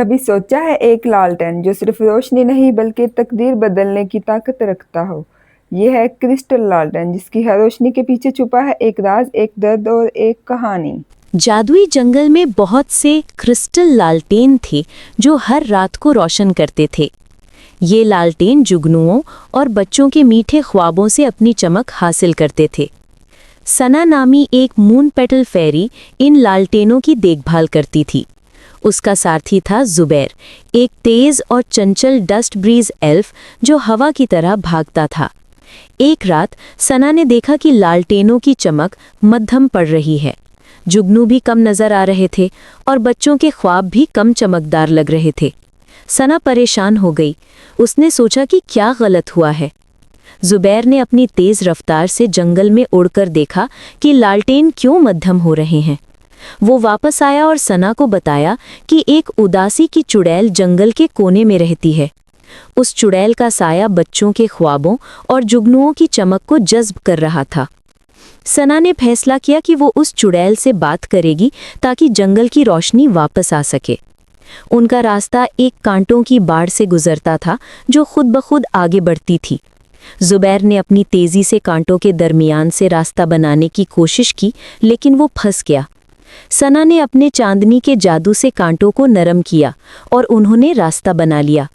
कभी सोचा है एक लालटेन जो सिर्फ रोशनी नहीं बल्कि तकदीर बदलने की ताकत रखता हो। ये है क्रिस्टल लालटेन जिसकी हर रोशनी के पीछे छुपा है एक राज, एक दर्द और एक कहानी। जादुई जंगल में बहुत से क्रिस्टल लालटेन थे जो हर रात को रोशन करते थे। ये लालटेन जुगनुओं और बच्चों के मीठे ख्वाबों से अपनी चमक हासिल करते थे। सना नामी एक मून पेटल फेरी इन लालटेनों की देखभाल करती थी। उसका सारथी था जुबैर, एक तेज और चंचल डस्ट ब्रीज एल्फ जो हवा की तरह भागता था। एक रात सना ने देखा कि लालटेनों की चमक मध्यम पड़ रही है। जुगनू भी कम नजर आ रहे थे और बच्चों के ख्वाब भी कम चमकदार लग रहे थे। सना परेशान हो गई। उसने सोचा कि क्या गलत हुआ है। जुबैर ने अपनी तेज रफ्तार से जंगल में उड़कर देखा कि लालटेन क्यों मध्यम हो रहे हैं। वो वापस आया और सना को बताया कि एक उदासी की चुड़ैल जंगल के कोने में रहती है। उस चुड़ैल का साया बच्चों के ख्वाबों और जुगनुओं की चमक को जज्ब कर रहा था। सना ने फैसला किया कि वो उस चुड़ैल से बात करेगी ताकि जंगल की रोशनी वापस आ सके। उनका रास्ता एक कांटों की बाढ़ से गुजरता था जो खुद ब खुद आगे बढ़ती थी। जुबैर ने अपनी तेजी से कांटों के दरमियान से रास्ता बनाने की कोशिश की, लेकिन वो फंस गया। सना ने अपने चांदनी के जादू से कांटों को नरम किया और उन्होंने रास्ता बना लिया।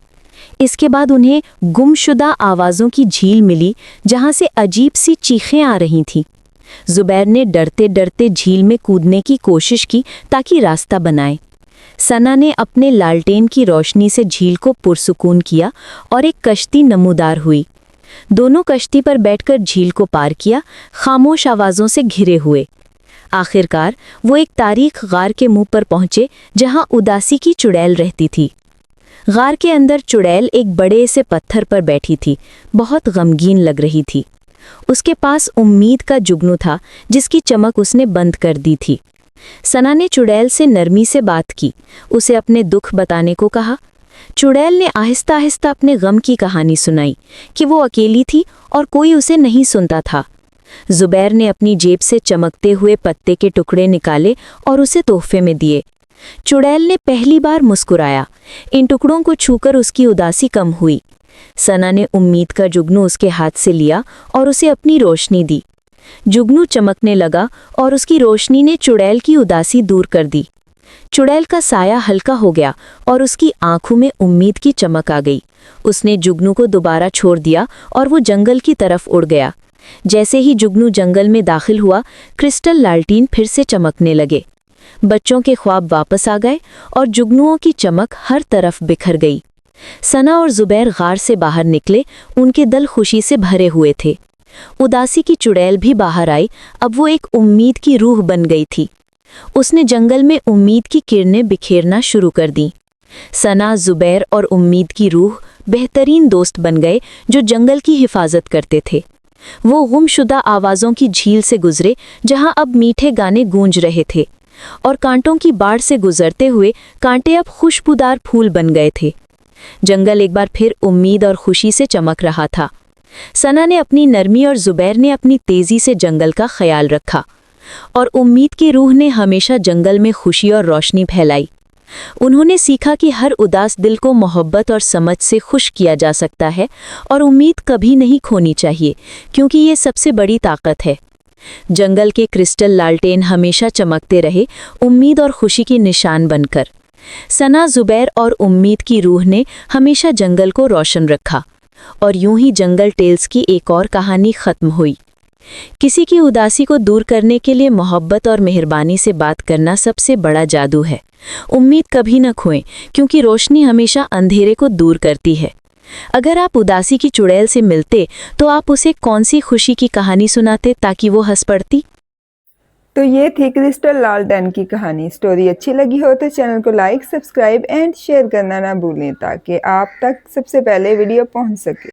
इसके बाद उन्हें गुमशुदा आवाज़ों की झील मिली जहां से अजीब सी चीखें आ रही थीं। जुबैर ने डरते डरते झील में कूदने की कोशिश की ताकि रास्ता बनाए। सना ने अपने लालटेन की रोशनी से झील को पुरसुकून किया और एक कश्ती नमूदार हुई। दोनों कश्ती पर बैठकर झील को पार किया, खामोश आवाज़ों से घिरे हुए। आखिरकार वो एक तारीख गार के मुंह पर पहुंचे जहां उदासी की चुड़ैल रहती थी। गार के अंदर चुड़ैल एक बड़े से पत्थर पर बैठी थी, बहुत गमगीन लग रही थी। उसके पास उम्मीद का जुगनू था जिसकी चमक उसने बंद कर दी थी। सना ने चुड़ैल से नरमी से बात की, उसे अपने दुख बताने को कहा। चुड़ैल ने आहिस्ता आहिस्ता अपने गम की कहानी सुनाई कि वो अकेली थी और कोई उसे नहीं सुनता था। जुबैर ने अपनी जेब से चमकते हुए पत्ते के टुकड़े निकाले और उसे तोहफे में दिए। चुड़ैल ने पहली बार मुस्कुराया। इन टुकड़ों को छूकर उसकी उदासी कम हुई। सना ने उम्मीद का जुगनू उसके हाथ से लिया और उसे अपनी रोशनी दी। जुगनू चमकने लगा और उसकी रोशनी ने चुड़ैल की उदासी दूर कर दी। चुड़ैल का साया हल्का हो गया और उसकी आंखों में उम्मीद की चमक आ गई। उसने जुगनू को दोबारा छोड़ दिया और वो जंगल की तरफ उड़ गया। जैसे ही जुगनू जंगल में दाखिल हुआ, क्रिस्टल लालटीन फिर से चमकने लगे। बच्चों के ख्वाब वापस आ गए और जुगनुओं की चमक हर तरफ बिखर गई। सना और जुबैर गार से बाहर निकले, उनके दिल खुशी से भरे हुए थे। उदासी की चुड़ैल भी बाहर आई, अब वो एक उम्मीद की रूह बन गई थी। उसने जंगल में उम्मीद की किरणें बिखेरना शुरू कर दी। सना, जुबैर और उम्मीद की रूह बेहतरीन दोस्त बन गए जो जंगल की हिफाजत करते थे। वो गुमशुदा आवाज़ों की झील से गुजरे जहां अब मीठे गाने गूंज रहे थे, और कांटों की बाढ़ से गुजरते हुए कांटे अब खुशबूदार फूल बन गए थे। जंगल एक बार फिर उम्मीद और खुशी से चमक रहा था। सना ने अपनी नरमी और जुबैर ने अपनी तेजी से जंगल का ख्याल रखा, और उम्मीद की रूह ने हमेशा जंगल में खुशी और रोशनी फैलाई। उन्होंने सीखा कि हर उदास दिल को मोहब्बत और समझ से खुश किया जा सकता है, और उम्मीद कभी नहीं खोनी चाहिए क्योंकि ये सबसे बड़ी ताकत है। जंगल के क्रिस्टल लालटेन हमेशा चमकते रहे, उम्मीद और खुशी की निशान बनकर। सना, जुबैर और उम्मीद की रूह ने हमेशा जंगल को रोशन रखा, और यूं ही जंगल टेल्स की एक और कहानी खत्म हुई। किसी की उदासी को दूर करने के लिए मोहब्बत और मेहरबानी से बात करना सबसे बड़ा जादू है। उम्मीद कभी न खोएं क्योंकि रोशनी हमेशा अंधेरे को दूर करती है। अगर आप उदासी की चुड़ैल से मिलते तो आप उसे कौन सी खुशी की कहानी सुनाते ताकि वो हंस पड़ती? तो ये थी क्रिस्टल लालटेन की कहानी। स्टोरी अच्छी लगी हो तो चैनल को लाइक, सब्सक्राइब एंड शेयर करना ना भूलें ताकि आप तक सबसे पहले वीडियो पहुंच सके।